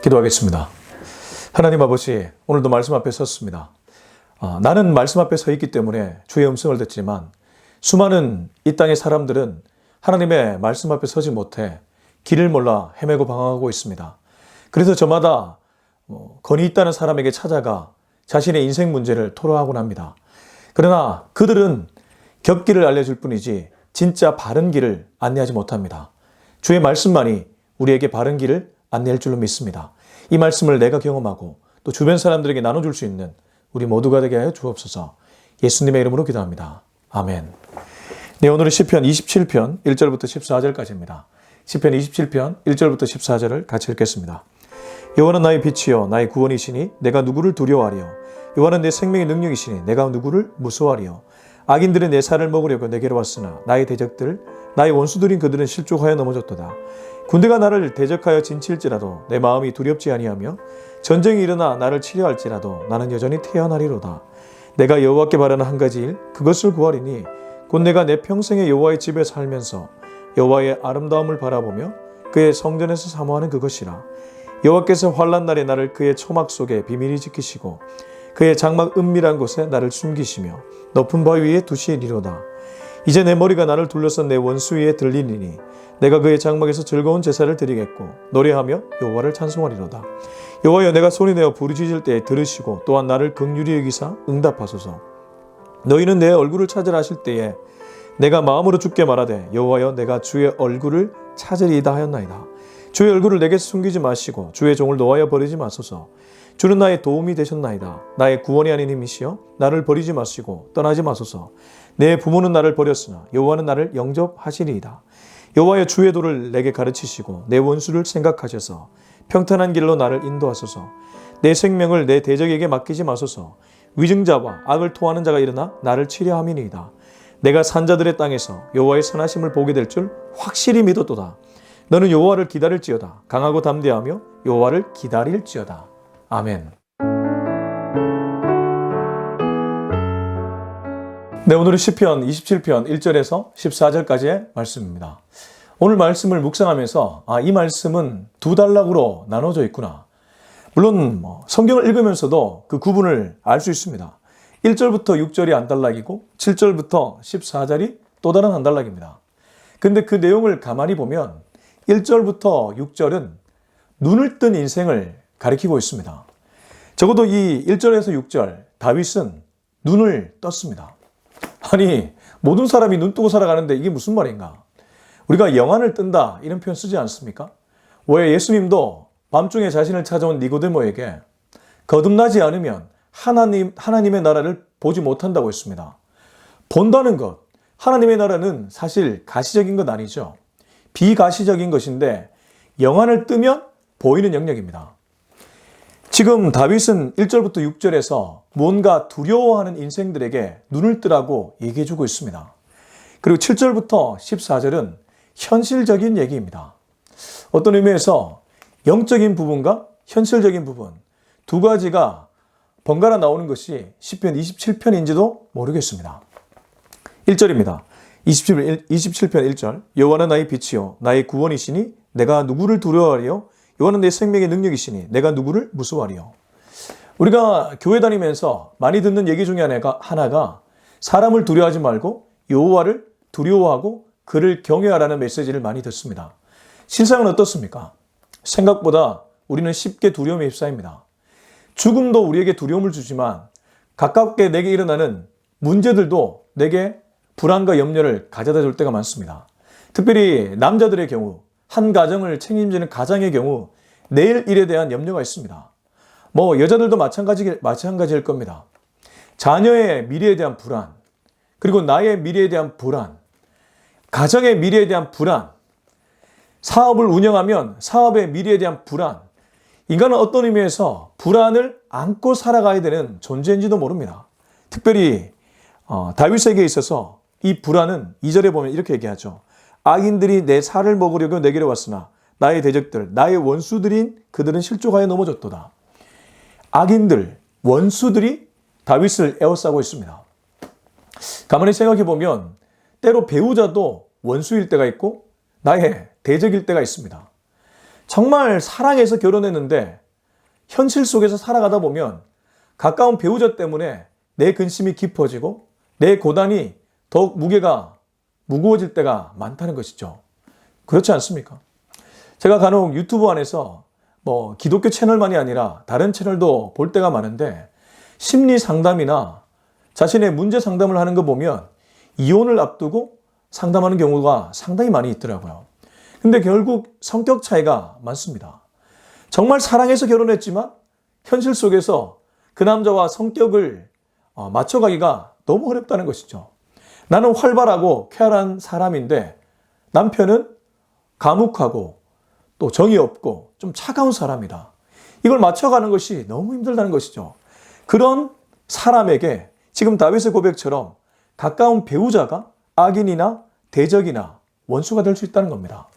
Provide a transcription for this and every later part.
기도하겠습니다. 하나님 아버지, 오늘도 말씀 앞에 섰습니다. 나는 말씀 앞에 서 있기 때문에 주의 음성을 듣지만 수많은 이 땅의 사람들은 하나님의 말씀 앞에 서지 못해 길을 몰라 헤매고 방황하고 있습니다. 그래서 저마다 건의 있다는 사람에게 찾아가 자신의 인생 문제를 토로하곤 합니다. 그러나 그들은 곁길을 알려줄 뿐이지 진짜 바른 길을 안내하지 못합니다. 주의 말씀만이 우리에게 바른 길을 안내할 줄로 믿습니다. 이 말씀을 내가 경험하고 또 주변 사람들에게 나눠줄 수 있는 우리 모두가 되게 하여 주옵소서. 예수님의 이름으로 기도합니다. 아멘. 네, 오늘은 시편 27편 1절부터 14절까지입니다. 시편 27편 1절부터 14절을 같이 읽겠습니다. 여호와는 나의 빛이요 나의 구원이시니 내가 누구를 두려워하리요. 여호와는 내 생명의 능력이시니 내가 누구를 무서워하리요. 악인들은 내 살을 먹으려고 내게로 왔으나 나의 대적들 나의 원수들인 그들은 실족하여 넘어졌도다. 군대가 나를 대적하여 진칠지라도 내 마음이 두렵지 아니하며 전쟁이 일어나 나를 치려할지라도 나는 여전히 태어나리로다. 내가 여호와께 바라는 한 가지 일 그것을 구하리니 곧 내가 내 평생에 여호와의 집에 살면서 여호와의 아름다움을 바라보며 그의 성전에서 사모하는 그것이라. 여호와께서 환난 날에 나를 그의 초막 속에 비밀히 지키시고 그의 장막 은밀한 곳에 나를 숨기시며 높은 바위 위에 두시리로다. 이제 내 머리가 나를 둘러싼 내 원수 위에 들리니 내가 그의 장막에서 즐거운 제사를 드리겠고 노래하며 여호와를 찬송하리로다. 여호와여, 내가 소리내어 부르짖을 때에 들으시고 또한 나를 긍휼히 여기사 응답하소서. 너희는 내 얼굴을 찾으라 하실 때에 내가 마음으로 주께 말하되 여호와여, 내가 주의 얼굴을 찾으리이다 하였나이다. 주의 얼굴을 내게 숨기지 마시고 주의 종을 노하여 버리지 마소서. 주는 나의 도움이 되셨나이다. 나의 구원이 아닌 힘이시여 나를 버리지 마시고 떠나지 마소서. 내 부모는 나를 버렸으나 여호와는 나를 영접하시리이다. 여호와여, 주의 도를 내게 가르치시고 내 원수를 생각하셔서 평탄한 길로 나를 인도하소서. 내 생명을 내 대적에게 맡기지 마소서. 위증자와 악을 토하는 자가 일어나 나를 치려함이니이다. 내가 산자들의 땅에서 여호와의 선하심을 보게 될 줄 확실히 믿었도다. 너는 여호와를 기다릴지어다. 강하고 담대하며 여호와를 기다릴지어다. 아멘. 네, 오늘은 시편 27편 1절에서 14절까지의 말씀입니다. 오늘 말씀을 묵상하면서 이 말씀은 두 단락으로 나눠져 있구나. 물론 성경을 읽으면서도 그 구분을 알 수 있습니다. 1절부터 6절이 한 단락이고 7절부터 14절이 또 다른 한 단락입니다. 근데 그 내용을 가만히 보면 1절부터 6절은 눈을 뜬 인생을 가리키고 있습니다. 적어도 이 1절에서 6절 다윗은 눈을 떴습니다. 아니, 모든 사람이 눈 뜨고 살아가는데 이게 무슨 말인가? 우리가 영안을 뜬다 이런 표현 쓰지 않습니까? 왜 예수님도 밤중에 자신을 찾아온 니고데모에게 거듭나지 않으면 하나님의 나라를 보지 못한다고 했습니다. 본다는 것, 하나님의 나라는 사실 가시적인 것 아니죠. 비가시적인 것인데 영안을 뜨면 보이는 영역입니다. 지금 다윗은 1절부터 6절에서 뭔가 두려워하는 인생들에게 눈을 뜨라고 얘기해주고 있습니다. 그리고 7절부터 14절은 현실적인 얘기입니다. 어떤 의미에서 영적인 부분과 현실적인 부분 두 가지가 번갈아 나오는 것이 시편 27편인지도 모르겠습니다. 1절입니다. 27편 1절 여호와는 나의 빛이요 나의 구원이시니 내가 누구를 두려워하리요. 여호와는 내 생명의 능력이시니 내가 누구를 무서워하리요. 우리가 교회 다니면서 많이 듣는 얘기 중에 하나가 사람을 두려워하지 말고 여호와를 두려워하고 그를 경외하라는 메시지를 많이 듣습니다. 실상은 어떻습니까? 생각보다 우리는 쉽게 두려움에 휩싸입니다. 죽음도 우리에게 두려움을 주지만 가깝게 내게 일어나는 문제들도 내게 불안과 염려를 가져다 줄 때가 많습니다. 특별히 남자들의 경우, 한 가정을 책임지는 가장의 경우 내일 일에 대한 염려가 있습니다. 여자들도 마찬가지일 겁니다. 자녀의 미래에 대한 불안, 그리고 나의 미래에 대한 불안, 가정의 미래에 대한 불안, 사업을 운영하면 사업의 미래에 대한 불안, 인간은 어떤 의미에서 불안을 안고 살아가야 되는 존재인지도 모릅니다. 특별히 다윗에게 있어서 이 불안은 2절에 보면 이렇게 얘기하죠. 악인들이 내 살을 먹으려고 내게로 왔으나 나의 대적들, 나의 원수들인 그들은 실족하여 넘어졌도다. 악인들, 원수들이 다윗을 에워싸고 있습니다. 가만히 생각해 보면 때로 배우자도 원수일 때가 있고 나의 대적일 때가 있습니다. 정말 사랑해서 결혼했는데 현실 속에서 살아가다 보면 가까운 배우자 때문에 내 근심이 깊어지고 내 고단이 더욱 무게가 무거워질 때가 많다는 것이죠. 그렇지 않습니까? 제가 간혹 유튜브 안에서 기독교 채널만이 아니라 다른 채널도 볼 때가 많은데 심리 상담이나 자신의 문제 상담을 하는 거 보면 이혼을 앞두고 상담하는 경우가 상당히 많이 있더라고요. 근데 결국 성격 차이가 많습니다. 정말 사랑해서 결혼했지만 현실 속에서 그 남자와 성격을 맞춰가기가 너무 어렵다는 것이죠. 나는 활발하고 쾌활한 사람인데 남편은 과묵하고 또 정이 없고 좀 차가운 사람이다. 이걸 맞춰가는 것이 너무 힘들다는 것이죠. 그런 사람에게 지금 다윗의 고백처럼 가까운 배우자가 악인이나 대적이나 원수가 될 수 있다는 겁니다.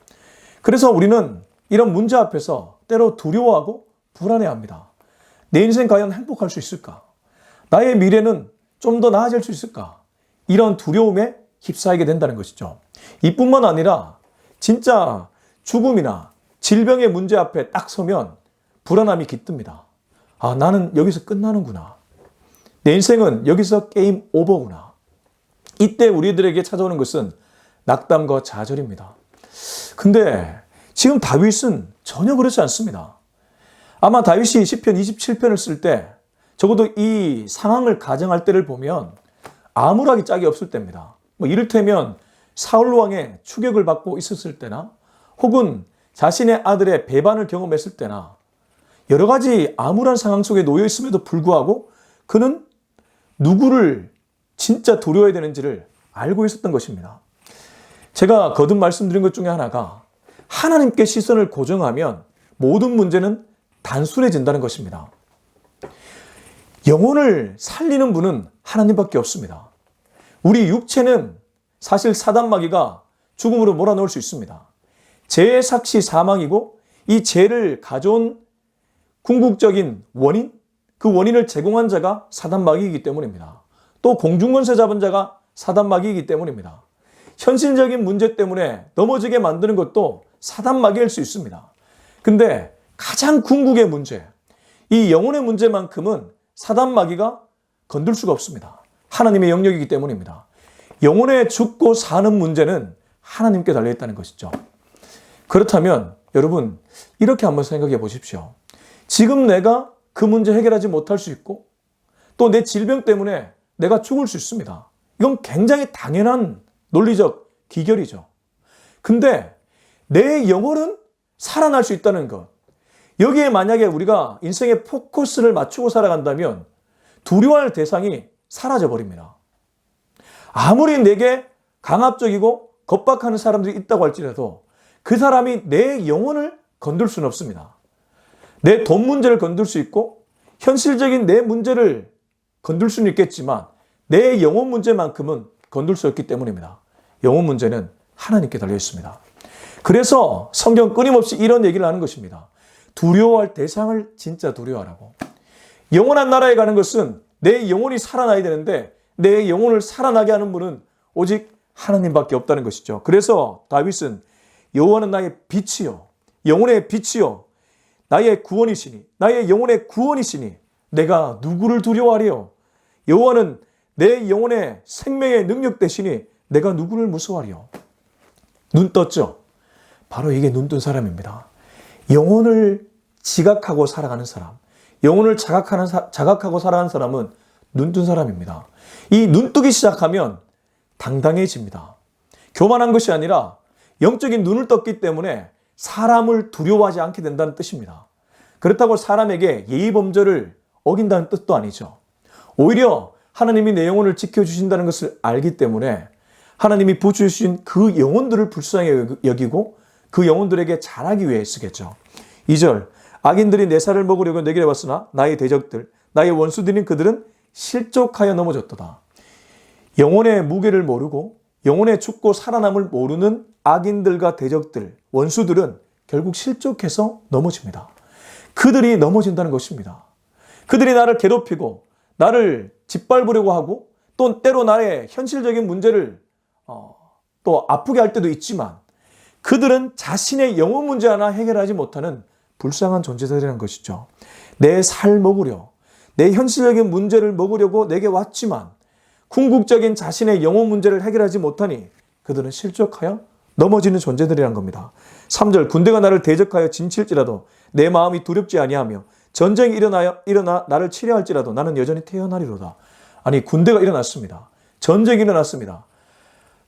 그래서 우리는 이런 문제 앞에서 때로 두려워하고 불안해합니다. 내 인생 과연 행복할 수 있을까? 나의 미래는 좀 더 나아질 수 있을까? 이런 두려움에 휩싸이게 된다는 것이죠. 이뿐만 아니라 진짜 죽음이나 질병의 문제 앞에 딱 서면 불안함이 깃듭니다. 아, 나는 여기서 끝나는구나. 내 인생은 여기서 게임 오버구나. 이때 우리들에게 찾아오는 것은 낙담과 좌절입니다. 근데 지금 다윗은 전혀 그렇지 않습니다. 아마 다윗이 시편 27편을 쓸 때 적어도 이 상황을 가정할 때를 보면 암울하기 짝이 없을 때입니다. 이를테면 사울 왕의 추격을 받고 있었을 때나 혹은 자신의 아들의 배반을 경험했을 때나 여러 가지 암울한 상황 속에 놓여 있음에도 불구하고 그는 누구를 진짜 두려워해야 되는지를 알고 있었던 것입니다. 제가 거듭 말씀드린 것 중에 하나가 하나님께 시선을 고정하면 모든 문제는 단순해진다는 것입니다. 영혼을 살리는 분은 하나님밖에 없습니다. 우리 육체는 사실 사단마귀가 죽음으로 몰아넣을 수 있습니다. 죄의 삭시 사망이고 이 죄를 가져온 궁극적인 원인, 그 원인을 제공한 자가 사단마귀이기 때문입니다. 또 공중권세 잡은 자가 사단마귀이기 때문입니다. 현실적인 문제 때문에 넘어지게 만드는 것도 사단마귀일 수 있습니다. 근데 가장 궁극의 문제, 이 영혼의 문제만큼은 사단마귀가 건들 수가 없습니다. 하나님의 영역이기 때문입니다. 영혼의 죽고 사는 문제는 하나님께 달려있다는 것이죠. 그렇다면 여러분 이렇게 한번 생각해 보십시오. 지금 내가 그 문제 해결하지 못할 수 있고 또 내 질병 때문에 내가 죽을 수 있습니다. 이건 굉장히 당연한 논리적 기결이죠. 근데 내 영혼은 살아날 수 있다는 것. 여기에 만약에 우리가 인생의 포커스를 맞추고 살아간다면 두려워할 대상이 사라져 버립니다. 아무리 내게 강압적이고 겁박하는 사람들이 있다고 할지라도 그 사람이 내 영혼을 건들 수는 없습니다. 내 돈 문제를 건들 수 있고 현실적인 내 문제를 건들 수는 있겠지만 내 영혼 문제만큼은 건들 수 없기 때문입니다. 영혼 문제는 하나님께 달려 있습니다. 그래서 성경 끊임없이 이런 얘기를 하는 것입니다. 두려워할 대상을 진짜 두려워하라고. 영원한 나라에 가는 것은 내 영혼이 살아나야 되는데 내 영혼을 살아나게 하는 분은 오직 하나님밖에 없다는 것이죠. 그래서 다윗은 여호와는 나의 빛이요 영혼의 빛이요 나의 구원이시니 나의 영혼의 구원이시니 내가 누구를 두려워하리요. 여호와는 내 영혼의 생명의 능력 되시니 내가 누구를 무서워하리요. 눈 떴죠? 바로 이게 눈뜬 사람입니다. 영혼을 지각하고 살아가는 사람, 영혼을 자각하고 살아가는 사람은 눈뜬 사람입니다. 이 눈뜨기 시작하면 당당해집니다. 교만한 것이 아니라 영적인 눈을 떴기 때문에 사람을 두려워하지 않게 된다는 뜻입니다. 그렇다고 사람에게 예의범절을 어긴다는 뜻도 아니죠. 오히려 하나님이 내 영혼을 지켜주신다는 것을 알기 때문에 하나님이 부어주신 그 영혼들을 불쌍히 여기고 그 영혼들에게 잘하기 위해 쓰겠죠. 2절 악인들이 내 살을 먹으려고 내게 왔으나 나의 대적들 나의 원수들인 그들은 실족하여 넘어졌도다. 영혼의 무게를 모르고 영혼의 죽고 살아남을 모르는 악인들과 대적들, 원수들은 결국 실족해서 넘어집니다. 그들이 넘어진다는 것입니다. 그들이 나를 괴롭히고 나를 짓밟으려고 하고 또 때로 나의 현실적인 문제를 또 아프게 할 때도 있지만 그들은 자신의 영혼 문제 하나 해결하지 못하는 불쌍한 존재들이라는 것이죠. 내 살 먹으려, 내 현실적인 문제를 먹으려고 내게 왔지만 궁극적인 자신의 영혼 문제를 해결하지 못하니 그들은 실족하여 넘어지는 존재들이란 겁니다. 3절 군대가 나를 대적하여 진칠지라도 내 마음이 두렵지 아니하며 전쟁이 일어나 나를 치려할지라도 나는 여전히 태어나리로다. 아니 군대가 일어났습니다. 전쟁이 일어났습니다.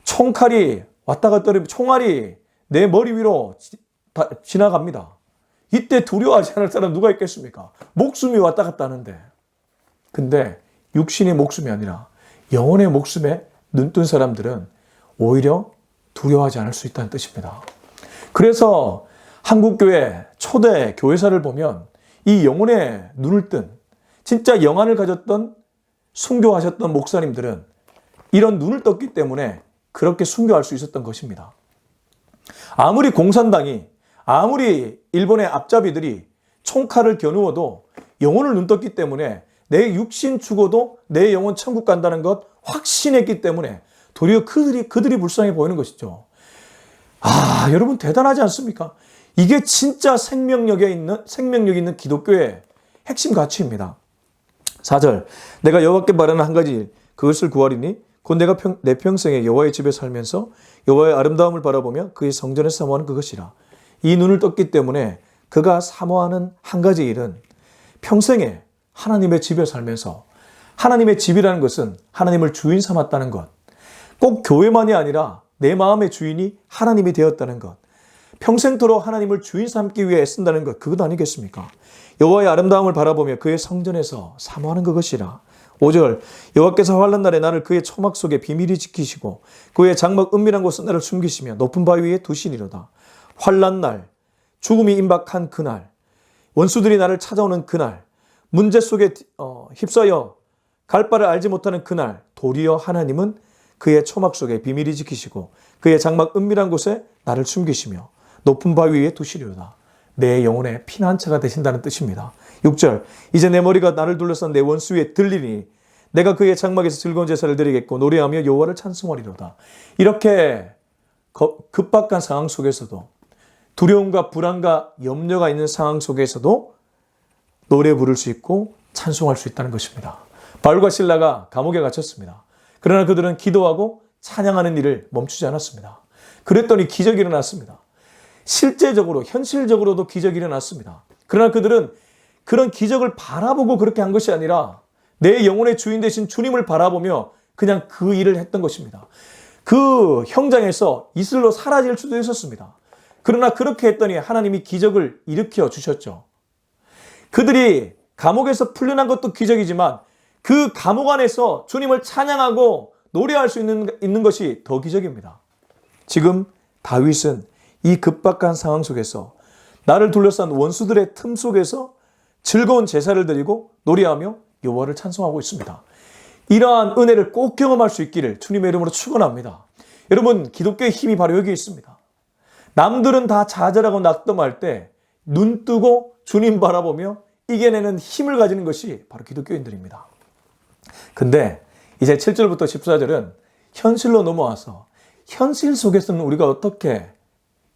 총칼이 왔다 갔다 총알이 내 머리 위로 지나갑니다. 이때 두려워하지 않을 사람 누가 있겠습니까? 목숨이 왔다 갔다 하는데. 근데 육신의 목숨이 아니라 영혼의 목숨에 눈뜬 사람들은 오히려 두려워하지 않을 수 있다는 뜻입니다. 그래서 한국교회 초대 교회사를 보면 이 영혼의 눈을 뜬 진짜 영안을 가졌던 순교하셨던 목사님들은 이런 눈을 떴기 때문에 그렇게 순교할 수 있었던 것입니다. 아무리 공산당이 아무리 일본의 앞잡이들이 총칼을 겨누어도 영혼을 눈떴기 때문에 내 육신 죽어도 내 영혼 천국 간다는 것 확신했기 때문에 도리어 그들이 불쌍해 보이는 것이죠. 여러분 대단하지 않습니까? 이게 진짜 생명력 있는 기독교의 핵심 가치입니다. 4절 내가 여호와께 바라는 한 가지 일 그것을 구하리니 곧 내가 내 평생에 여호와의 집에 살면서 여호와의 아름다움을 바라보며 그의 성전에서 사모하는 그것이라. 이 눈을 떴기 때문에 그가 사모하는 한 가지 일은 평생에 하나님의 집에 살면서 하나님의 집이라는 것은 하나님을 주인 삼았다는 것. 꼭 교회만이 아니라 내 마음의 주인이 하나님이 되었다는 것. 평생토록 하나님을 주인 삼기 위해 애쓴다는 것. 그것 아니겠습니까? 여호와의 아름다움을 바라보며 그의 성전에서 사모하는 그것이라. 5절 여호와께서 환난 날에 나를 그의 초막 속에 비밀히 지키시고 그의 장막 은밀한 곳에 나를 숨기시며 높은 바위 위에 두시리로다. 환난 날, 죽음이 임박한 그날, 원수들이 나를 찾아오는 그날, 문제 속에 휩싸여 갈 바를 알지 못하는 그날, 도리어 하나님은 그의 초막 속에 비밀히 지키시고 그의 장막 은밀한 곳에 나를 숨기시며 높은 바위 위에 두시리로다. 내 영혼의 피난처가 되신다는 뜻입니다. 6절 이제 내 머리가 나를 둘러싼 내 원수 위에 들리니 내가 그의 장막에서 즐거운 제사를 드리겠고 노래하며 여호와를 찬송하리로다. 이렇게 급박한 상황 속에서도 두려움과 불안과 염려가 있는 상황 속에서도 노래 부를 수 있고 찬송할 수 있다는 것입니다. 바울과 실라가 감옥에 갇혔습니다. 그러나 그들은 기도하고 찬양하는 일을 멈추지 않았습니다. 그랬더니 기적이 일어났습니다. 실제적으로 현실적으로도 기적이 일어났습니다. 그러나 그들은 그런 기적을 바라보고 그렇게 한 것이 아니라 내 영혼의 주인 되신 주님을 바라보며 그냥 그 일을 했던 것입니다. 그 현장에서 이슬로 사라질 수도 있었습니다. 그러나 그렇게 했더니 하나님이 기적을 일으켜 주셨죠. 그들이 감옥에서 풀려난 것도 기적이지만 그 감옥 안에서 주님을 찬양하고 노래할 수 있는 것이 더 기적입니다. 지금 다윗은 이 급박한 상황 속에서 나를 둘러싼 원수들의 틈 속에서 즐거운 제사를 드리고 노래하며 여호와를 찬송하고 있습니다. 이러한 은혜를 꼭 경험할 수 있기를 주님의 이름으로 축원합니다. 여러분 기독교의 힘이 바로 여기 있습니다. 남들은 다 좌절하고 낙담할 때 눈 뜨고 주님 바라보며 이겨내는 힘을 가지는 것이 바로 기독교인들입니다. 근데 이제 7절부터 14절은 현실로 넘어와서 현실 속에서는 우리가 어떻게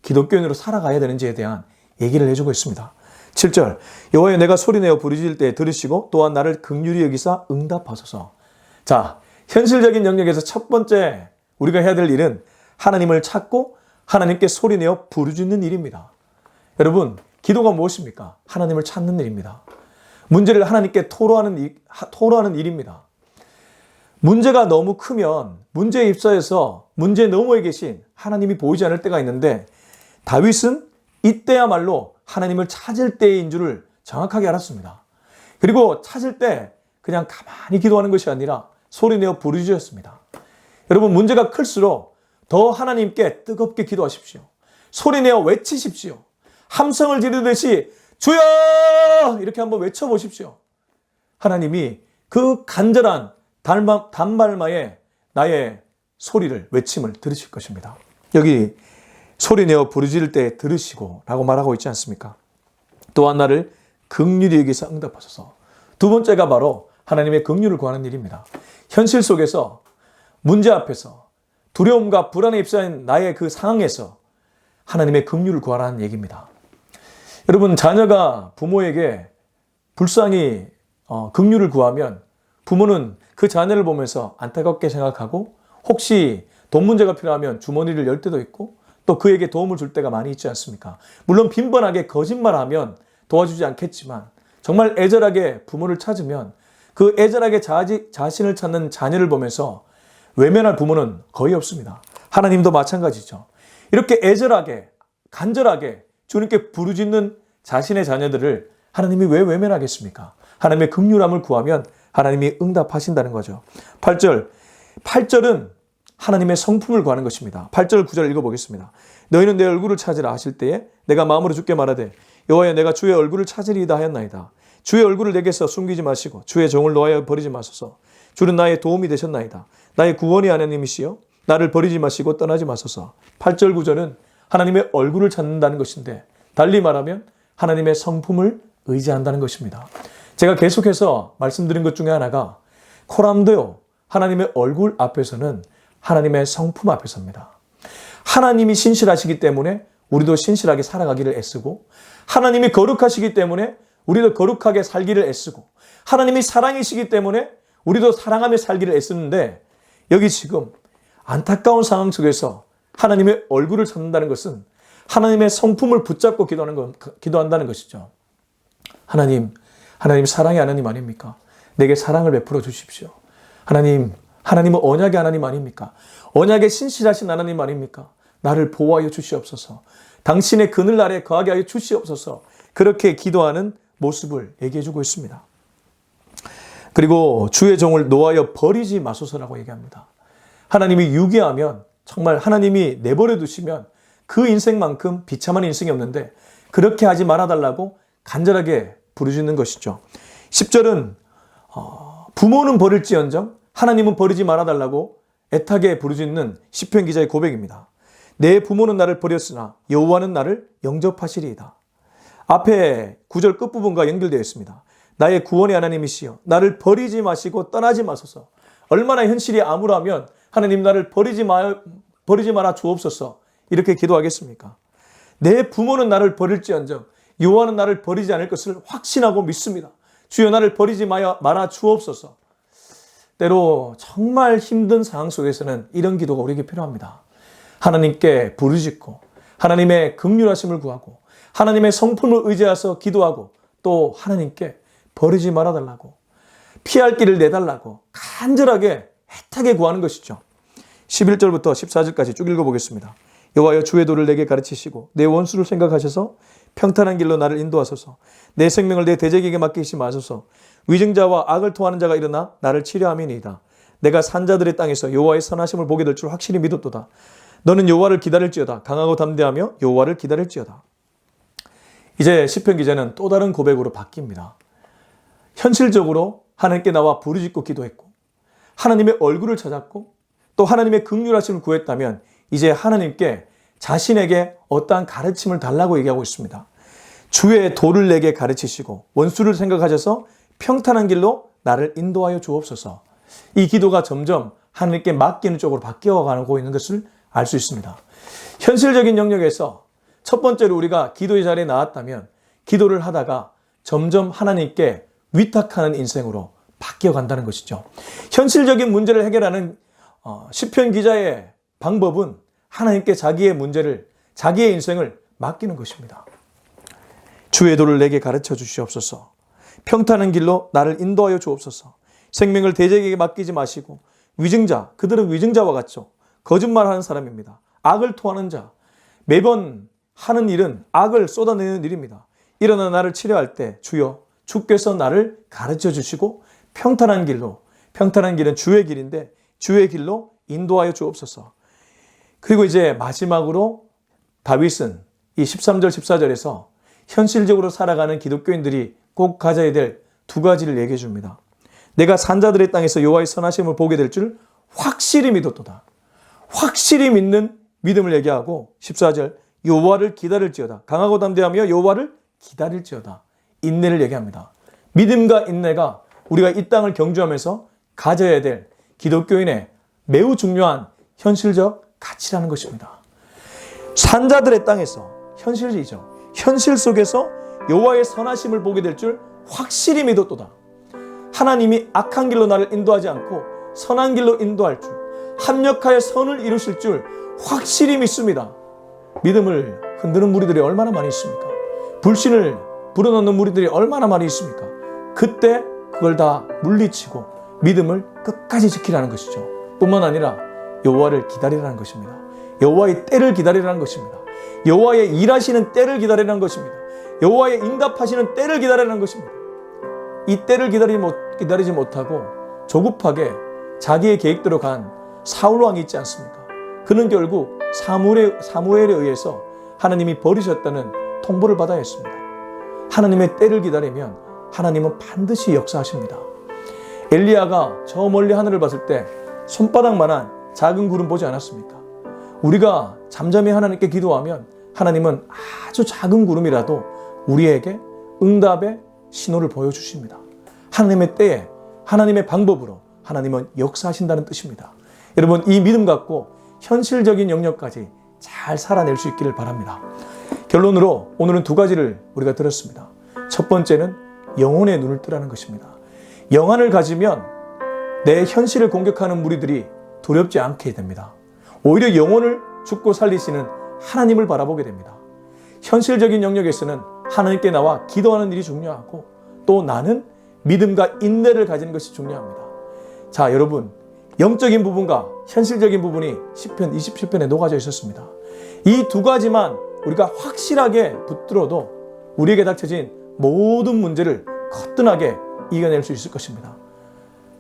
기독교인으로 살아가야 되는지에 대한 얘기를 해주고 있습니다. 7절 여호와여 내가 소리내어 부르짖을 때 들으시고 또한 나를 긍휼히 여기사 응답하소서. 자, 현실적인 영역에서 첫 번째 우리가 해야 될 일은 하나님을 찾고 하나님께 소리내어 부르짖는 일입니다. 여러분 기도가 무엇입니까? 하나님을 찾는 일입니다. 문제를 하나님께 토로하는 일입니다. 문제가 너무 크면 문제에 휩싸여서 문제 너머에 계신 하나님이 보이지 않을 때가 있는데 다윗은 이때야말로 하나님을 찾을 때인 줄을 정확하게 알았습니다. 그리고 찾을 때 그냥 가만히 기도하는 것이 아니라 소리내어 부르짖었습니다. 여러분 문제가 클수록 더 하나님께 뜨겁게 기도하십시오. 소리내어 외치십시오. 함성을 지르듯이 주여! 이렇게 한번 외쳐보십시오. 하나님이 그 간절한 단말마에 나의 소리를 외침을 들으실 것입니다. 여기 소리내어 부르짖을 때 들으시고 라고 말하고 있지 않습니까? 또한 나를 긍휼히 여기사 응답하소서. 두 번째가 바로 하나님의 긍휼을 구하는 일입니다. 현실 속에서 문제 앞에서 두려움과 불안에 휩싸인 나의 그 상황에서 하나님의 긍휼을 구하라는 얘기입니다. 여러분, 자녀가 부모에게 불쌍히 긍휼을 구하면 부모는 그 자녀를 보면서 안타깝게 생각하고 혹시 돈 문제가 필요하면 주머니를 열 때도 있고 또 그에게 도움을 줄 때가 많이 있지 않습니까? 물론 빈번하게 거짓말하면 도와주지 않겠지만 정말 애절하게 부모를 찾으면 그 애절하게 자신을 찾는 자녀를 보면서 외면할 부모는 거의 없습니다. 하나님도 마찬가지죠. 이렇게 애절하게 간절하게 주님께 부르짖는 자신의 자녀들을 하나님이 왜 외면하겠습니까? 하나님의 긍휼함을 구하면 하나님이 응답하신다는 거죠. 8절은 하나님의 성품을 구하는 것입니다. 8절 9절 읽어보겠습니다. 너희는 내 얼굴을 찾으라 하실 때에 내가 마음으로 주께 말하되 여호와여 내가 주의 얼굴을 찾으리이다 하였나이다. 주의 얼굴을 내게서 숨기지 마시고 주의 종을 놓아여 버리지 마소서. 주는 나의 도움이 되셨나이다. 나의 구원의 하나님이시여 나를 버리지 마시고 떠나지 마소서. 8절 9절은 하나님의 얼굴을 찾는다는 것인데 달리 말하면 하나님의 성품을 의지한다는 것입니다. 제가 계속해서 말씀드린 것 중에 하나가 코람도요, 하나님의 얼굴 앞에서는 하나님의 성품 앞에서입니다. 하나님이 신실하시기 때문에 우리도 신실하게 살아가기를 애쓰고 하나님이 거룩하시기 때문에 우리도 거룩하게 살기를 애쓰고 하나님이 사랑이시기 때문에 우리도 사랑하며 살기를 애쓰는데 여기 지금 안타까운 상황 속에서 하나님의 얼굴을 찾는다는 것은 하나님의 성품을 붙잡고 기도한다는 것이죠. 하나님 사랑의 하나님 아닙니까? 내게 사랑을 베풀어 주십시오. 하나님은 언약의 하나님 아닙니까? 언약의 신실하신 하나님 아닙니까? 나를 보호하여 주시옵소서. 당신의 그늘 아래 거하게 하여 주시옵소서. 그렇게 기도하는 모습을 얘기해 주고 있습니다. 그리고 주의 종을 놓아여 버리지 마소서라고 얘기합니다. 하나님이 유기하면 정말 하나님이 내버려 두시면 그 인생만큼 비참한 인생이 없는데 그렇게 하지 말아달라고 간절하게 부르짖는 것이죠. 10절은 부모는 버릴지언정 하나님은 버리지 말아달라고 애타게 부르짖는 시편 기자의 고백입니다. 내 부모는 나를 버렸으나 여호와는 나를 영접하시리이다. 앞에 9절 끝부분과 연결되어 있습니다. 나의 구원의 하나님이시여 나를 버리지 마시고 떠나지 마소서. 얼마나 현실이 암울하면 하나님 나를 버리지 마라 주옵소서 이렇게 기도하겠습니까? 내 부모는 나를 버릴지언정 여호와는 나를 버리지 않을 것을 확신하고 믿습니다. 주여 나를 버리지 마라 주옵소서. 때로 정말 힘든 상황 속에서는 이런 기도가 우리에게 필요합니다. 하나님께 부르짖고 하나님의 긍휼하심을 구하고 하나님의 성품을 의지해서 기도하고 또 하나님께 버리지 말아달라고 피할 길을 내달라고 간절하게 애타게 구하는 것이죠. 11절부터 14절까지 쭉 읽어보겠습니다. 여호와여 주의 도를 내게 가르치시고 내 원수를 생각하셔서 평탄한 길로 나를 인도하소서. 내 생명을 내 대적에게 맡기시 마소서. 위증자와 악을 토하는 자가 일어나 나를 치려함이니이다. 내가 산자들의 땅에서 여호와의 선하심을 보게 될 줄 확실히 믿었도다. 너는 여호와를 기다릴지어다. 강하고 담대하며 여호와를 기다릴지어다. 이제 시편 기자는 또 다른 고백으로 바뀝니다. 현실적으로 하나님께 나와 부르짖고 기도했고 하나님의 얼굴을 찾았고 또 하나님의 긍휼하심을 구했다면 이제 하나님께 자신에게 어떠한 가르침을 달라고 얘기하고 있습니다. 주의 도를 내게 가르치시고 원수를 생각하셔서 평탄한 길로 나를 인도하여 주옵소서. 이 기도가 점점 하나님께 맡기는 쪽으로 바뀌어가고 있는 것을 알 수 있습니다. 현실적인 영역에서 첫 번째로 우리가 기도의 자리에 나왔다면 기도를 하다가 점점 하나님께 위탁하는 인생으로 바뀌어간다는 것이죠. 현실적인 문제를 해결하는 시편 기자의 방법은 하나님께 자기의 문제를, 자기의 인생을 맡기는 것입니다. 주의 도를 내게 가르쳐 주시옵소서. 평탄한 길로 나를 인도하여 주옵소서. 생명을 대적에게 맡기지 마시고 위증자, 그들은 위증자와 같죠. 거짓말하는 사람입니다. 악을 토하는 자, 매번 하는 일은 악을 쏟아내는 일입니다. 일어나 나를 치료할 때 주여 주께서 나를 가르쳐 주시고 평탄한 길로, 평탄한 길은 주의 길인데 주의 길로 인도하여 주옵소서. 그리고 이제 마지막으로 다윗은 이 13절 14절에서 현실적으로 살아가는 기독교인들이 꼭 가져야 될 두 가지를 얘기해 줍니다. 내가 산자들의 땅에서 여호와의 선하심을 보게 될 줄 확실히 믿었도다. 확실히 믿는 믿음을 얘기하고 14절 여호와를 기다릴지어다. 강하고 담대하며 여호와를 기다릴지어다. 인내를 얘기합니다. 믿음과 인내가 우리가 이 땅을 경주하면서 가져야 될 기독교인의 매우 중요한 현실적 가치라는 것입니다. 산자들의 땅에서 현실이죠. 현실 속에서 여호와의 선하심을 보게 될 줄 확실히 믿었도다. 하나님이 악한 길로 나를 인도하지 않고 선한 길로 인도할 줄, 합력하여 선을 이루실 줄 확실히 믿습니다. 믿음을 흔드는 무리들이 얼마나 많이 있습니까? 불신을 불어넣는 무리들이 얼마나 많이 있습니까? 그때 그걸 다 물리치고 믿음을 끝까지 지키라는 것이죠. 뿐만 아니라 여호와를 기다리라는 것입니다. 여호와의 때를 기다리라는 것입니다. 여호와의 일하시는 때를 기다리라는 것입니다. 여호와의 응답하시는 때를 기다리라는 것입니다. 이 때를 기다리지 못하고 조급하게 자기의 계획대로 간 사울 왕이 있지 않습니까? 그는 결국 사무엘에 의해서 하나님이 버리셨다는 통보를 받아야 했습니다. 하나님의 때를 기다리면 하나님은 반드시 역사하십니다. 엘리야가 저 멀리 하늘을 봤을 때 손바닥만한 작은 구름 보지 않았습니까? 우리가 잠잠히 하나님께 기도하면 하나님은 아주 작은 구름이라도 우리에게 응답의 신호를 보여주십니다. 하나님의 때에 하나님의 방법으로 하나님은 역사하신다는 뜻입니다. 여러분, 이 믿음 갖고 현실적인 영역까지 잘 살아낼 수 있기를 바랍니다. 결론으로 오늘은 두 가지를 우리가 들었습니다. 첫 번째는 영혼의 눈을 뜨라는 것입니다. 영안을 가지면 내 현실을 공격하는 무리들이 두렵지 않게 됩니다. 오히려 영혼을 죽고 살리시는 하나님을 바라보게 됩니다. 현실적인 영역에서는 하나님께 나와 기도하는 일이 중요하고 또 나는 믿음과 인내를 가지는 것이 중요합니다. 자, 여러분, 영적인 부분과 현실적인 부분이 시편 27편에 녹아져 있었습니다. 이 두 가지만 우리가 확실하게 붙들어도 우리에게 닥쳐진 모든 문제를 거뜬하게 이겨낼 수 있을 것입니다.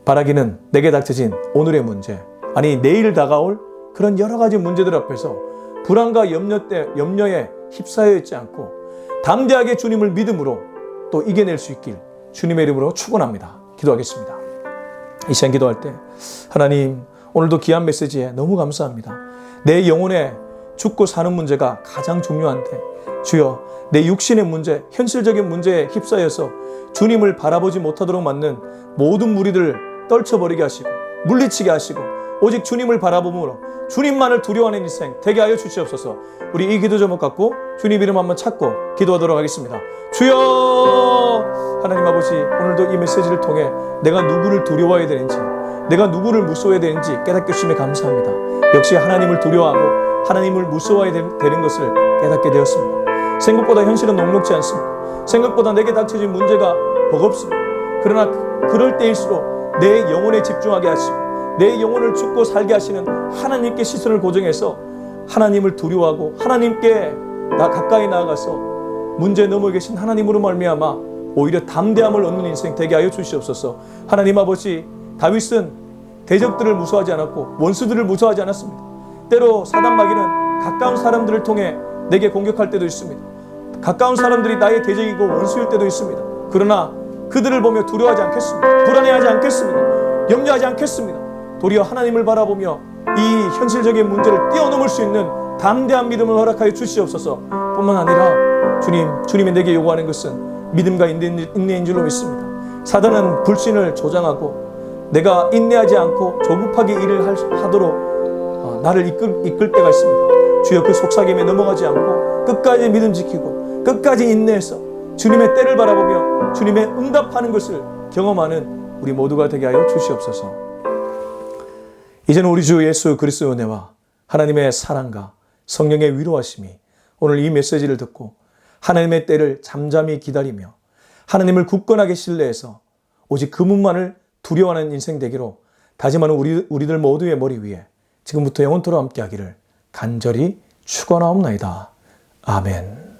바라기는 내게 닥쳐진 오늘의 문제, 아니 내일 다가올 그런 여러 가지 문제들 앞에서 불안과 염려에 휩싸여 있지 않고 담대하게 주님을 믿음으로 또 이겨낼 수 있길 주님의 이름으로 축원합니다. 기도하겠습니다. 이 시간 기도할 때 하나님, 오늘도 귀한 메시지에 너무 감사합니다. 내 영혼에 죽고 사는 문제가 가장 중요한데 주여, 내 육신의 문제, 현실적인 문제에 휩싸여서 주님을 바라보지 못하도록 만든 모든 무리들을 떨쳐버리게 하시고 물리치게 하시고 오직 주님을 바라봄으로 주님만을 두려워하는 인생 되게 하여 주시옵소서. 우리 이 기도 제목 갖고 주님 이름 한번 찾고 기도하도록 하겠습니다. 주여, 하나님 아버지, 오늘도 이 메시지를 통해 내가 누구를 두려워해야 되는지, 내가 누구를 무서워해야 되는지 깨닫게 주심에 감사합니다. 역시 하나님을 두려워하고 하나님을 무서워해야 되는 것을 깨닫게 되었습니다. 생각보다 현실은 녹록지 않습니다. 생각보다 내게 닥쳐진 문제가 버겁습니다. 그러나 그럴 때일수록 내 영혼에 집중하게 하시고 내 영혼을 죽고 살게 하시는 하나님께 시선을 고정해서 하나님을 두려워하고 하나님께 가까이 나아가서 문제 너머 계신 하나님으로 말미암아 오히려 담대함을 얻는 인생 되게 하여 주시옵소서. 하나님 아버지, 다윗은 대적들을 무서워하지 않았고 원수들을 무서워하지 않았습니다. 때로 사단 마귀는 가까운 사람들을 통해 내게 공격할 때도 있습니다. 가까운 사람들이 나의 대적이고 원수일 때도 있습니다. 그러나 그들을 보며 두려워하지 않겠습니다. 불안해하지 않겠습니다. 염려하지 않겠습니다. 도리어 하나님을 바라보며 이 현실적인 문제를 뛰어넘을 수 있는 담대한 믿음을 허락하여 주시옵소서. 뿐만 아니라 주님이 내게 요구하는 것은 믿음과 인내인 줄로 믿습니다. 사단은 불신을 조장하고 내가 인내하지 않고 조급하게 일을 하도록 나를 이끌 때가 있습니다. 주여, 그 속삭임에 넘어가지 않고 끝까지 믿음 지키고 끝까지 인내해서 주님의 때를 바라보며 주님의 응답하는 것을 경험하는 우리 모두가 되게 하여 주시옵소서. 이제는 우리 주 예수 그리스도의 은혜와 하나님의 사랑과 성령의 위로하심이 오늘 이 메시지를 듣고 하나님의 때를 잠잠히 기다리며 하나님을 굳건하게 신뢰해서 오직 그분만을 두려워하는 인생 되기로 다짐하는 우리들 모두의 머리 위에 지금부터 영원토록 함께하기를 간절히 축원하옵나이다. 아멘.